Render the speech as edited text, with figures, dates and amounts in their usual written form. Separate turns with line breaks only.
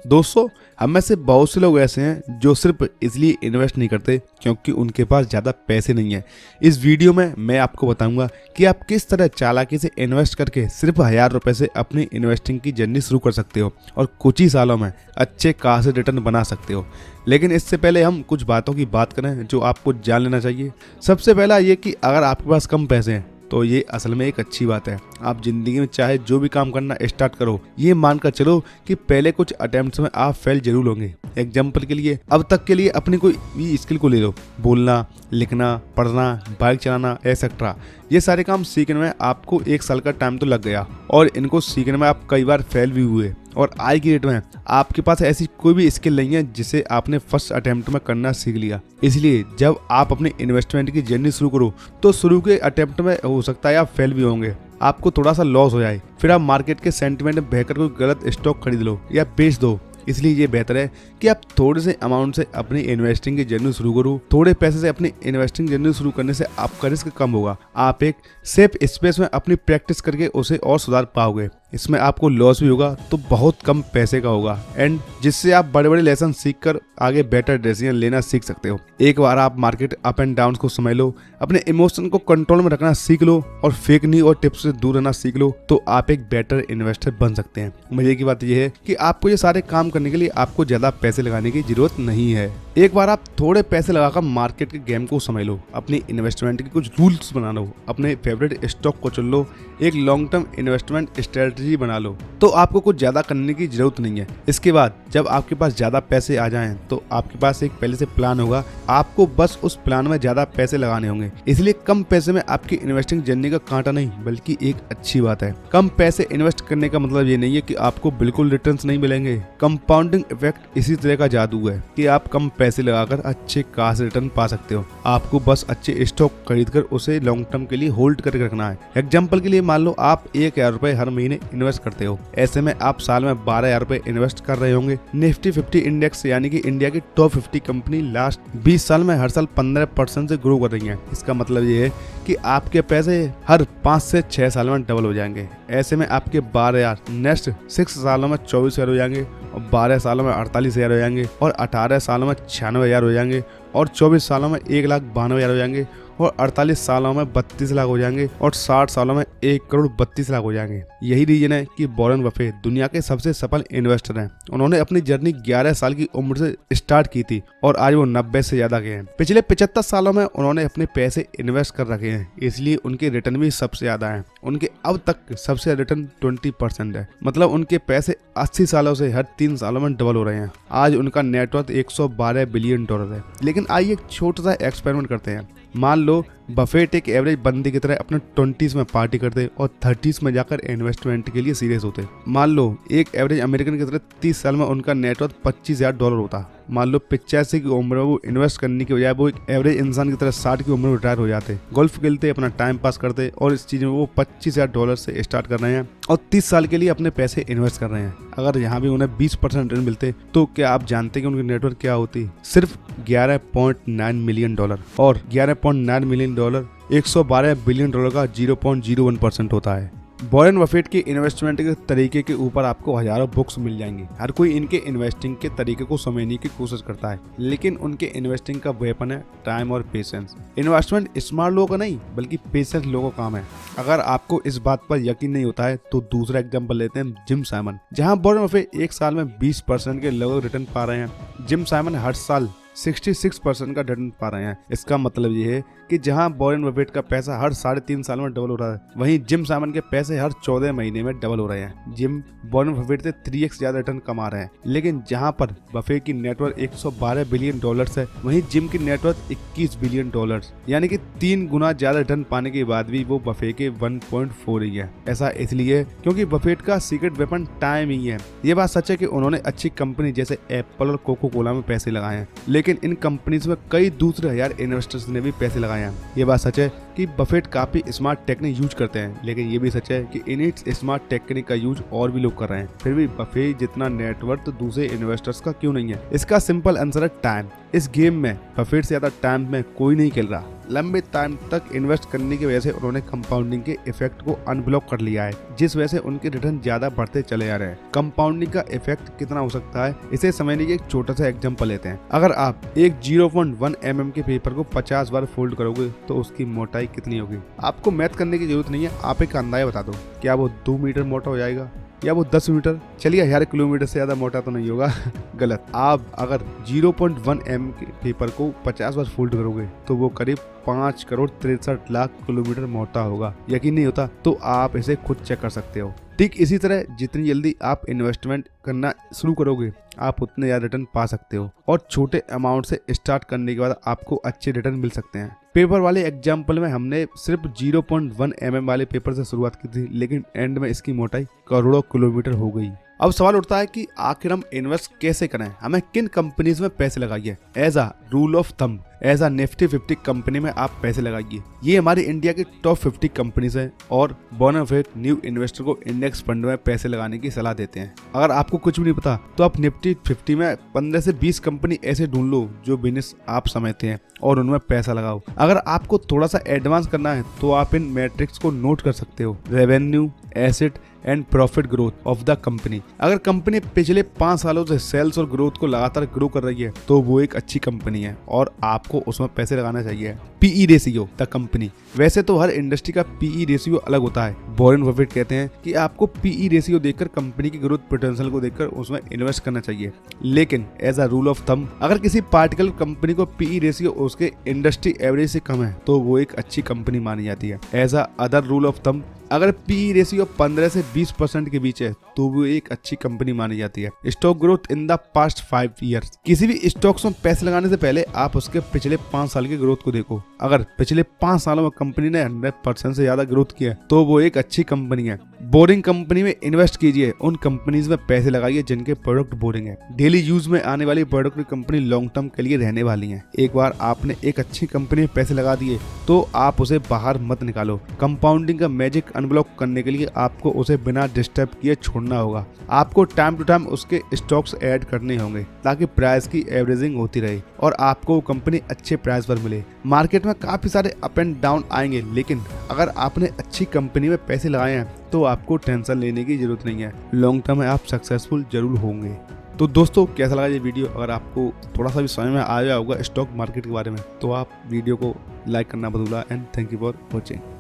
दोस्तों, हम में से बहुत से लोग ऐसे हैं जो सिर्फ इसलिए इन्वेस्ट नहीं करते क्योंकि उनके पास ज़्यादा पैसे नहीं है। इस वीडियो में मैं आपको बताऊंगा कि आप किस तरह चालाकी से इन्वेस्ट करके सिर्फ 1000 रुपये से अपनी इन्वेस्टिंग की जर्नी शुरू कर सकते हो और कुछ ही सालों में अच्छे खासे रिटर्न बना सकते हो। लेकिन इससे पहले हम कुछ बातों की बात करें जो आपको जान लेना चाहिए। सबसे पहला ये कि अगर आपके पास कम पैसे हैं तो ये असल में एक अच्छी बात है। आप जिंदगी में चाहे जो भी काम करना स्टार्ट करो, ये मानकर चलो कि पहले कुछ अटेम्प्ट्स में आप फेल जरूर होंगे। एग्जाम्पल के लिए अब तक के लिए अपनी कोई भी स्किल को ले लो, बोलना, लिखना, पढ़ना, बाइक चलाना एक्सेट्रा। ये सारे काम सीखने में आपको 1 साल का टाइम तो लग गया और इनको सीखने में आप कई बार फेल भी हुए। और आज की डेट में आपके पास ऐसी कोई भी स्किल नहीं है जिसे आपने फर्स्ट अटेम्प्ट में करना सीख लिया। इसलिए जब आप अपने इन्वेस्टमेंट की जर्नी शुरू करो तो शुरू के अटेम्प्ट में हो सकता है आप फेल भी होंगे, आपको थोड़ा सा लॉस हो जाए, फिर आप मार्केट के सेंटिमेंट में बहकर कोई गलत स्टॉक खरीद लो या बेच दो। इसलिए ये बेहतर है कि आप थोड़े से अमाउंट से अपनी इन्वेस्टिंग की जर्नी शुरू करो। थोड़े पैसे से अपनी इन्वेस्टिंग जर्नी शुरू करने से आपका रिस्क कम होगा। आप एक सेफ स्पेस में अपनी प्रैक्टिस करके उसे और सुधार पाओगे। इसमें आपको लॉस भी होगा तो बहुत कम पैसे का होगा एंड जिससे आप बड़े बड़े लेसन सीखकर आगे बेटर डिसीजन लेना सीख सकते हो। एक बार आप मार्केट अप एंड डाउन को समझ लो, अपने इमोशन को कंट्रोल में रखना सीख लो और फेक न्यूज़ और टिप्स से दूर रहना सीख लो तो आप एक बेटर इन्वेस्टर बन सकते हैं। मजे की बात यह है कि आपको ये सारे काम करने के लिए आपको ज्यादा पैसे लगाने की जरूरत नहीं है। एक बार आप थोड़े पैसे लगाकर मार्केट के गेम को समझ लो, अपनी इन्वेस्टमेंट के कुछ रूल्स बना लो, अपने फेवरेट स्टॉक को चुन लो, एक लॉन्ग टर्म इन्वेस्टमेंट स्ट्रेटजी बना लो तो आपको कुछ ज्यादा करने की जरूरत नहीं है। इसके बाद जब आपके पास ज्यादा पैसे आ जाएं तो आपके पास एक पहले से प्लान होगा, आपको बस उस प्लान में ज्यादा पैसे लगाने होंगे। इसलिए कम पैसे में आपकी इन्वेस्टिंग जर्नी का कांटा नहीं बल्कि एक अच्छी बात है। कम पैसे इन्वेस्ट करने का मतलब ये नहीं है कि आपको बिल्कुल रिटर्न्स नहीं मिलेंगे। कंपाउंडिंग इफेक्ट इसी तरह का जादू है कि आप कम पैसे लगाकर अच्छे खासे रिटर्न पा सकते हो। आपको बस अच्छे स्टॉक खरीदकर उसे लॉन्ग टर्म के लिए होल्ड करके रखना है। एग्जाम्पल के लिए मान लो आप 1000 रुपए हर महीने इन्वेस्ट करते हो। ऐसे में आप साल में 12,000 रुपए इन्वेस्ट कर रहे होंगे। निफ्टी 50 इंडेक्स यानी कि इंडिया की टॉप 50 कंपनी लास्ट 20 साल में हर साल 15% से ग्रो कर रही है। इसका मतलब ये है कि आपके पैसे हर 5 से 6 साल में डबल हो जाएंगे। ऐसे में आपके 12,000 नेक्स्ट 6 सालों में 24,000 हो जाएंगे और 12 सालों में 48,000 हो जाएंगे और 18 सालों में 96,000 हो जाएंगे और 24 सालों में 1,92,000 हो जाएंगे और 48 सालों में 32 लाख हो जाएंगे और 60 सालों में 1,32,00,000 हो जाएंगे। यही रीजन है कि वॉरेन बफेट दुनिया के सबसे सफल इन्वेस्टर हैं। उन्होंने अपनी जर्नी 11 साल की उम्र से स्टार्ट की थी और आज वो 90 से ज्यादा के हैं। पिछले 75 सालों में उन्होंने अपने पैसे इन्वेस्ट कर रखे हैं, इसलिए उनके रिटर्न भी सबसे ज्यादा है। उनके अब तक सबसे रिटर्न 20% है, मतलब उनके पैसे 80 सालों से हर 3 सालों में डबल हो रहे हैं। आज उनका नेटवर्थ $112 बिलियन है। लेकिन आइए एक छोटा सा एक्सपेरिमेंट करते हैं। मान लो बफेट एक एवरेज बंदे की तरह अपने 20s में पार्टी करते और 30s में जाकर इन्वेस्टमेंट के लिए सीरियस होते। मान लो एक एवरेज अमेरिकन की तरह 30 साल में उनका नेटवर्थ $25,000 होता। मान लो 85 की उम्र में वो इन्वेस्ट करने की बजाय वो एक एवरेज इंसान की तरह 60 की उम्र में रिटायर हो जाते, गोल्फ खेलते, अपना टाइम पास करते और इस चीज में वो $25,000 से स्टार्ट कर रहे हैं और 30 साल के लिए अपने पैसे इन्वेस्ट कर रहे हैं। अगर यहाँ भी उन्हें 20% रिटर्न मिलते तो क्या आप जानते हैं कि उनकी नेटवर्थ क्या होती? सिर्फ $11.9 मिलियन और $11.9 मिलियन $112 बिलियन का 0.01% होता है। वॉरेन बफेट के इन्वेस्टमेंट के तरीके के ऊपर आपको हजारों बुक्स मिल जाएंगी। हर कोई इनके इन्वेस्टिंग के तरीके को समझने की कोशिश करता है, लेकिन उनके इन्वेस्टिंग का वेपन है टाइम और पेशेंस। इन्वेस्टमेंट स्मार्ट लोगों का नहीं बल्कि पेशेंस लोगों का काम है। अगर आपको इस बात पर यकीन नहीं होता है तो दूसरा एग्जाम्पल लेते हैं जिम साइमन, जहाँ वॉरेन बफेट एक साल में 20% के लगभग रिटर्न पा रहे हैं। जिम साइमन हर साल 66% का रिटर्न पा रहे हैं। इसका मतलब ये है कि जहां वॉरेन बफेट का पैसा हर 3.5 साल में डबल हो रहा है, वहीं जिम साइमन के पैसे हर 14 महीने में डबल हो रहे हैं। जिम वॉरेन बफेट से 3x ज्यादा रिटर्न कमा रहे हैं, लेकिन जहां पर बफेट की नेटवर्थ $112 बिलियन है, वहीं जिम की नेटवर्थ $21 बिलियन, यानी कि 3 गुना ज्यादा रिटर्न पाने के बाद भी वो बफेट के 1.4 ही है। ऐसा इसलिए क्योंकि बफेट का सीक्रेट वेपन टाइम ही है। ये बात सच है कि उन्होंने अच्छी कंपनी जैसे एप्पल और कोको कोला में पैसे लगाए हैं, लेकिन इन कंपनीज में कई दूसरे 1000 इन्वेस्टर्स ने भी पैसे लगाए हैं। ये बात सच है कि बफेट काफी स्मार्ट टेक्निक यूज करते हैं, लेकिन ये भी सच है कि इन्हीं स्मार्ट टेक्निक का यूज और भी लोग कर रहे हैं। फिर भी बफेट जितना नेटवर्थ दूसरे इन्वेस्टर्स का क्यों नहीं है? इसका सिंपल आंसर है टाइम। इस गेम में बफेट से ज्यादा टाइम में कोई नहीं खेल रहा। लंबे टाइम तक इन्वेस्ट करने की वजह से उन्होंने कंपाउंडिंग के इफेक्ट को अनब्लॉक कर लिया है, जिस वजह से उनके रिटर्न ज्यादा बढ़ते चले जा रहे हैं। कंपाउंडिंग का इफेक्ट कितना हो सकता है, इसे समझने की एक छोटा सा एग्जांपल लेते हैं। अगर आप एक 0.1 mm के पेपर को 50 बार फोल्ड करोगे तो उसकी मोटाई कितनी होगी? आपको मैथ करने की जरूरत नहीं है, आप एक अंदाजा बता दो, क्या वो 2 मीटर मोटा हो जाएगा या वो 10 मीटर? चलिए 1000 किलोमीटर से ज्यादा मोटा तो नहीं होगा। गलत। आप अगर 0.1 mm के पेपर को 50 बार फोल्ड करोगे तो वो करीब 5 करोड़ 63 लाख किलोमीटर मोटा होगा। यकीन नहीं होता तो आप इसे खुद चेक कर सकते हो। ठीक इसी तरह जितनी जल्दी आप इन्वेस्टमेंट करना शुरू करोगे आप उतने ज्यादा रिटर्न पा सकते हो, और छोटे अमाउंट से स्टार्ट करने के बाद आपको अच्छे रिटर्न मिल सकते हैं। पेपर वाले एग्जाम्पल में हमने सिर्फ 0.1 mm वाले पेपर से शुरुआत की थी, लेकिन एंड में इसकी मोटाई करोड़ों किलोमीटर हो गई। अब सवाल उठता है कि आखिर हम इन्वेस्ट कैसे करें, हमें किन कंपनीज में पैसे लगाइए? As a rule of thumb, as a Nifty 50 company में आप पैसे लगाइए। ये हमारी इंडिया की टॉप 50 कंपनीज हैं और वॉरेन बफेट न्यू इन्वेस्टर को इंडेक्स फंड में पैसे लगाने की सलाह देते हैं। अगर आपको कुछ भी नहीं पता तो आप निफ्टी 50 में 15 से 20 कंपनी ऐसे ढूंढ लो जो बिजनेस आप समझते हैं और उनमें पैसा लगाओ। अगर आपको थोड़ा सा एडवांस करना है तो आप इन मैट्रिक्स को नोट कर सकते हो: revenue, asset and profit growth of the company. अगर कंपनी पिछले 5 सालों से सेल्स और ग्रोथ को लगातार ग्रो कर रही है तो वो एक अच्छी कंपनी है और आपको उसमें पैसे लगाना चाहिए। पीई रेशियो द कंपनी, वैसे तो हर इंडस्ट्री का पीई रेशियो अलग होता है। वॉरेन बफेट कहते हैं कि आपको पीई रेशियो देखकर कंपनी की ग्रोथ पोटेंशियल को देखकर उसमें इन्वेस्ट करना चाहिए, लेकिन as a rule of thumb अगर किसी पार्टिकुलर कंपनी को पीई रेशियो उसके इंडस्ट्री एवरेज से कम है तो वो एक अच्छी कंपनी मानी जाती है। As a other rule of thumb अगर पीई रेशियो 15 से 20% के बीच है तो वो एक अच्छी कंपनी मानी जाती है। Stock growth in the past 5 years, किसी भी स्टॉक्स में पैसे लगाने से पहले आप उसके पिछले 5 साल की ग्रोथ को देखो। अगर पिछले 5 सालों में कंपनी ने 100% से ज्यादा ग्रोथ किया तो वो एक अच्छी कंपनी है। बोरिंग कंपनी में इन्वेस्ट कीजिए, उन कंपनीज में पैसे लगाइए जिनके प्रोडक्ट बोरिंग है। डेली यूज में आने वाली प्रोडक्ट की कंपनी लॉन्ग टर्म के लिए रहने वाली है। एक बार आपने एक अच्छी कंपनी में पैसे लगा दिए तो आप उसे बाहर मत निकालो। कंपाउंडिंग का मैजिक अनब्लॉक करने के लिए आपको उसे बिना डिस्टर्ब किए छोड़ना होगा। आपको टाइम टू टाइम उसके स्टॉक्स ऐड करने होंगे ताकि प्राइस की एवरेजिंग होती रहे और आपको कंपनी अच्छे प्राइस पर मिले। मार्केट में काफी सारे अप एंड डाउन आएंगे, लेकिन अगर आपने अच्छी कंपनी में पैसे लगाए हैं तो आपको टेंशन लेने की जरूरत नहीं है। लॉन्ग टर्म में आप सक्सेसफुल जरूर होंगे। तो दोस्तों कैसा लगा ये वीडियो? अगर आपको थोड़ा सा भी समझ में आया होगा स्टॉक मार्केट के बारे में तो आप वीडियो को लाइक करना मत भूलना। And thank you for watching.